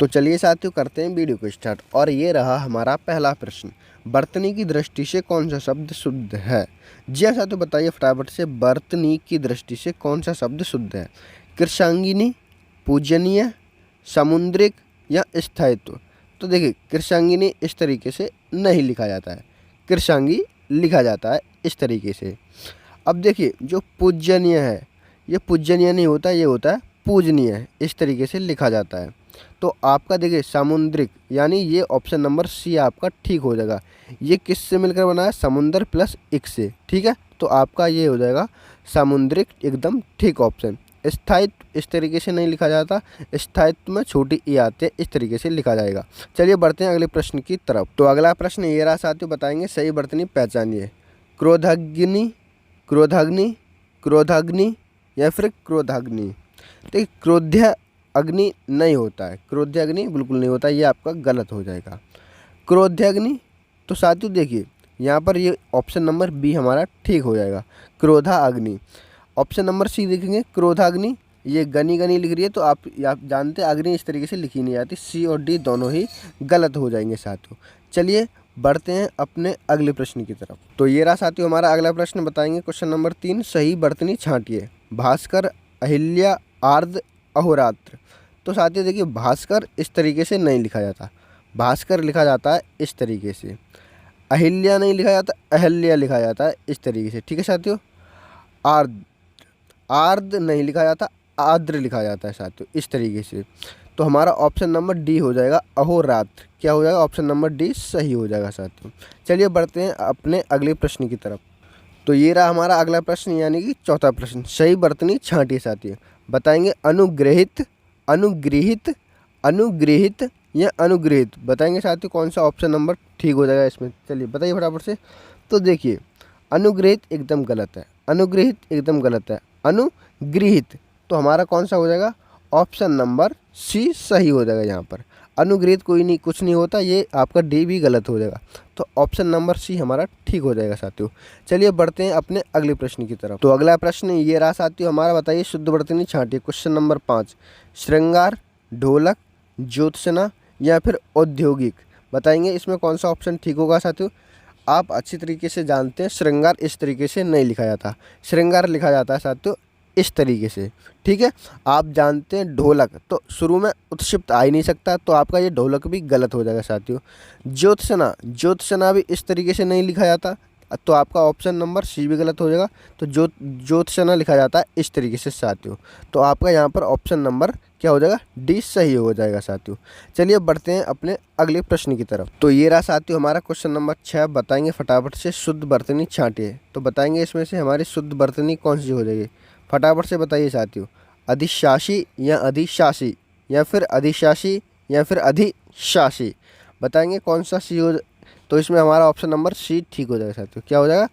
तो चलिए साथियों करते हैं वीडियो को स्टार्ट। और ये रहा हमारा पहला प्रश्न, वर्तनी की दृष्टि से कौन सा शब्द शुद्ध है। जी हाँ साथियों, बताइए फटाफट से, वर्तनी की दृष्टि से कौन सा शब्द शुद्ध है। कृशांगिनी, पूजनीय, समुद्रिक या स्थायित्व। तो देखिए कृशांगिनी इस तरीके से नहीं लिखा जाता है, कृशांगी लिखा जाता है इस तरीके से। अब देखिए जो पूजनीय है, ये पूजनीय नहीं होता, ये होता है पूजनीय, इस तरीके से लिखा जाता है। तो आपका देखिए सामुद्रिक, यानी ये ऑप्शन नंबर सी आपका ठीक हो जाएगा। ये किससे मिलकर बना है, समुद्र प्लस इक से, ठीक है। तो आपका ये हो जाएगा सामुद्रिक, एकदम ठीक ऑप्शन। स्थायित्व इस तरीके से नहीं लिखा जाता, स्थायित्व में छोटी ई आते हैं, इस तरीके से लिखा जाएगा। चलिए बढ़ते हैं अगले प्रश्न की तरफ। तो अगला प्रश्न ये रहा साथियों, बताएंगे सही वर्तनी पहचानिए। क्रोधाग्नि, क्रोधाग्नि, क्रोधाग्नि या फिर क्रोधाग्नि। देखिए क्रोध्य अग्नि नहीं होता है, क्रोधाग्नि बिल्कुल नहीं होता, ये आपका गलत हो जाएगा। क्रोधाग्नि, तो साथियों देखिए यहाँ पर ये ऑप्शन नंबर बी हमारा ठीक हो जाएगा, क्रोधा अग्नि। ऑप्शन नंबर सी देखेंगे क्रोधाग्नि, ये गनी गनी लिख रही है, तो आप जानते हैं अग्नि इस तरीके से लिखी नहीं जाती। सी और डी दोनों ही गलत हो जाएंगे साथियों। चलिए बढ़ते हैं अपने अगले प्रश्न की तरफ। तो ये रहा साथियों हमारा अगला प्रश्न, बताएंगे क्वेश्चन नंबर 3, सही वर्तनी छांटिए। भास्कर, अहिल्या, आर्द्र, अहोरात्र। तो साथियों देखिए भास्कर इस तरीके से नहीं लिखा जाता, भास्कर लिखा जाता है इस तरीके से। अहिल्या नहीं लिखा जाता, अहल्या लिखा जाता है इस तरीके से, ठीक है साथियों। आर्द्र, आर्द्र नहीं लिखा जाता, आर्द्र लिखा जाता है साथियों इस तरीके से। तो हमारा ऑप्शन नंबर डी हो जाएगा, अहोरात्र। क्या हो जाएगा, ऑप्शन नंबर डी सही हो जाएगा साथियों। चलिए बढ़ते हैं अपने अगले प्रश्न की तरफ। तो ये रहा हमारा अगला प्रश्न, यानी कि चौथा प्रश्न, सही वर्तनी छांटिए साथियों। बताएंगे अनुग्रहित, अनुगृहित, अनुगृहित या अनुगृहित। बताएंगे साथियों कौन सा ऑप्शन नंबर ठीक हो जाएगा इसमें। चलिए बताइए फटाफट से। तो देखिए अनुग्रहित एकदम गलत है, अनुगृहित एकदम गलत है, अनुगृहित तो हमारा कौन सा हो जाएगा, ऑप्शन नंबर सी सही हो जाएगा। यहाँ पर अनुगृहित कोई नहीं, कुछ नहीं होता, ये आपका डी भी गलत हो जाएगा। तो ऑप्शन नंबर सी हमारा ठीक हो जाएगा साथियों। चलिए बढ़ते हैं अपने अगले प्रश्न की तरफ। तो अगला प्रश्न ये रहा साथियों हमारा, बताइए शुद्ध वर्तनी छांटिए। क्वेश्चन नंबर 5, श्रृंगार, ढोलक, ज्योत्सना या फिर औद्योगिक। बताएंगे इसमें कौन सा ऑप्शन ठीक होगा साथियों। आप अच्छी तरीके से जानते हैं श्रृंगार इस तरीके से नहीं लिखा जाता, श्रृंगार लिखा जाता है साथियों इस तरीके से, ठीक है। आप जानते हैं ढोलक, तो शुरू में उत्क्षिप्त आ ही नहीं सकता, तो आपका ये ढोलक भी गलत हो जाएगा साथियों। ज्योत्सना, ज्योत्सना भी इस तरीके से नहीं लिखा जाता, तो आपका ऑप्शन नंबर सी भी गलत हो जाएगा। तो ज्योत्सना लिखा जाता है इस तरीके से साथियों। तो आपका यहाँ पर ऑप्शन नंबर क्या हो जाएगा, डी सही हो जाएगा साथियों। चलिए बढ़ते हैं अपने अगले प्रश्न की तरफ। तो ये रहा साथियों हमारा क्वेश्चन नंबर 6, बताएंगे फटाफट से शुद्ध वर्तनी छांटिए। तो बताएंगे इसमें से हमारी शुद्ध वर्तनी कौन सी हो जाएगी, फटाफट से बताइए साथियों। अधिशासी या अधिशासी या फिर अधिशासी या फिर अधिशासी। बताएंगे कौन सा सी हो। तो इसमें हमारा ऑप्शन नंबर सी ठीक हो जाएगा साथियों। क्या हो जाएगा,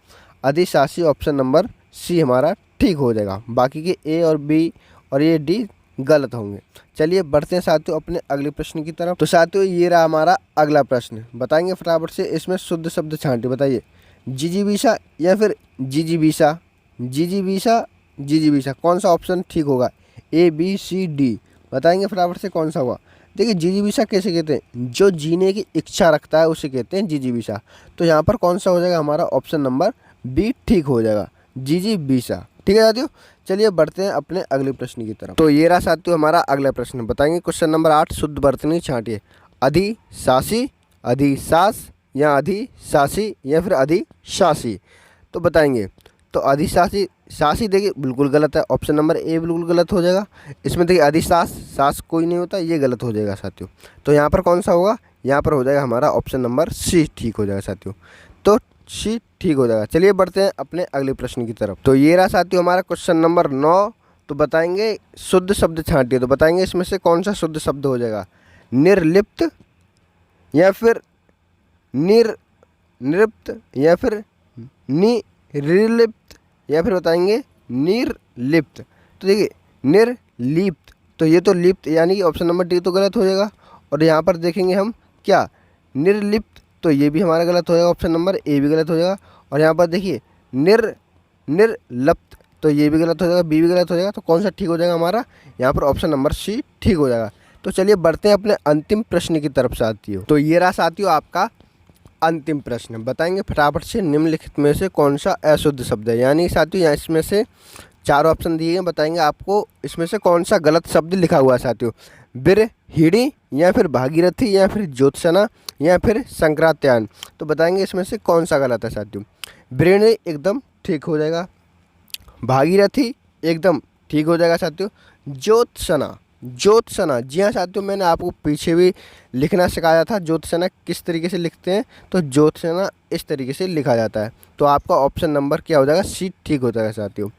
अधिशासी, ऑप्शन नंबर सी हमारा ठीक हो जाएगा। बाकी के ए और बी और ये डी गलत होंगे। चलिए बढ़ते हैं साथियों अपने अगले प्रश्न की तरफ। तो साथियों ये रहा हमारा अगला प्रश्न, बताएंगे फटाफट से इसमें शुद्ध शब्द छांटिए। बताइए जिजीविषा या फिर जिजीविषा, जिजीविषा, जिजीविषा, कौन सा ऑप्शन ठीक होगा, ए बी सी डी। बताएंगे फटाफट से कौन सा हुआ। देखिए जिजीविषा कैसे कहते हैं, जो जीने की इच्छा रखता है उसे कहते हैं जिजीविषा। तो यहाँ पर कौन सा हो जाएगा, हमारा ऑप्शन नंबर बी ठीक हो जाएगा, जिजीविषा, ठीक है साथियों। चलिए बढ़ते हैं अपने अगले प्रश्न की तरफ। तो ये रहा साथियों हमारा अगला प्रश्न, बताएंगे क्वेश्चन नंबर 8, शुद्ध वर्तनी छांटिए। अधिशासी, अधिशास या अधिशासी या फिर अधिशासी। तो बताएंगे तो अधिशासी, शासी देखिए बिल्कुल गलत है, ऑप्शन नंबर ए बिल्कुल गलत हो जाएगा। इसमें देखिए अधिशास, सास कोई नहीं होता, ये गलत हो जाएगा साथियों। तो यहाँ पर कौन सा होगा, यहाँ पर हो जाएगा हमारा ऑप्शन नंबर सी ठीक हो जाएगा साथियों। तो सी ठीक हो जाएगा। चलिए बढ़ते हैं अपने अगले प्रश्न की तरफ। तो ये रहा साथियों हमारा क्वेश्चन नंबर 9, तो बताएंगे शुद्ध शब्द छांटिए। तो बताएंगे इसमें से कौन सा शुद्ध शब्द हो जाएगा, निर्लिप्त या फिर निर्लिप्त या फिर निर्लिप्त या फिर बताएंगे निर्लिप्त। तो देखिए निर्लिप्त, तो ये तो लिप्त यानी कि ऑप्शन नंबर डी तो गलत हो जाएगा। और यहाँ पर देखेंगे हम क्या, निर्लिप्त, तो ये भी हमारा गलत हो जाएगा, ऑप्शन नंबर ए भी गलत हो जाएगा। और यहाँ पर देखिए निर्लप्त, तो ये भी गलत हो जाएगा, बी भी गलत हो जाएगा। तो कौन सा ठीक हो जाएगा हमारा, यहाँ पर ऑप्शन नंबर सी ठीक हो जाएगा। तो चलिए बढ़ते हैं अपने अंतिम प्रश्न की तरफ साथियों। तो ये रहा साथियों आपका अंतिम प्रश्न। बताएंगे फटाफट से निम्नलिखित में से कौन सा अशुद्ध शब्द है। यानी साथियों यहाँ इसमें से 4 ऑप्शन दिए हैं, बताएंगे आपको इसमें से कौन सा गलत शब्द लिखा हुआ है साथियों। बिरहिणी, या फिर भागीरथी, या फिर ज्योत्सना, या फिर संक्रांत्यायन। तो बताएंगे इसमें से कौन सा गलत है साथियों। बिरहिणी एकदम ठीक हो जाएगा, भागीरथी एकदम ठीक हो जाएगा साथियों, ज्योत्सना, ज्योत्सना जी हाँ साथियों, मैंने आपको पीछे भी लिखना सिखाया था ज्योत्सना किस तरीके से लिखते हैं। तो ज्योत्सना इस तरीके से लिखा जाता है। तो आपका ऑप्शन नंबर क्या हो जाएगा, सी ठीक हो जाएगा साथियों।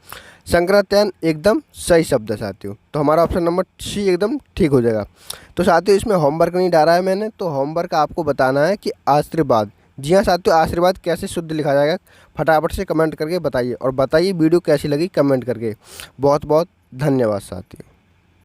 संक्रांत्यायन एकदम सही शब्द है साथियों, तो हमारा ऑप्शन नंबर सी एकदम ठीक हो जाएगा। तो साथियों इसमें होमवर्क नहीं डाला है मैंने, तो होमवर्क आपको बताना है कि आशीर्वाद, जी हाँ साथियों, आशीर्वाद कैसे शुद्ध लिखा जाएगा फटाफट से कमेंट करके बताइए, और बताइए वीडियो कैसी लगी कमेंट करके। बहुत बहुत धन्यवाद साथियों।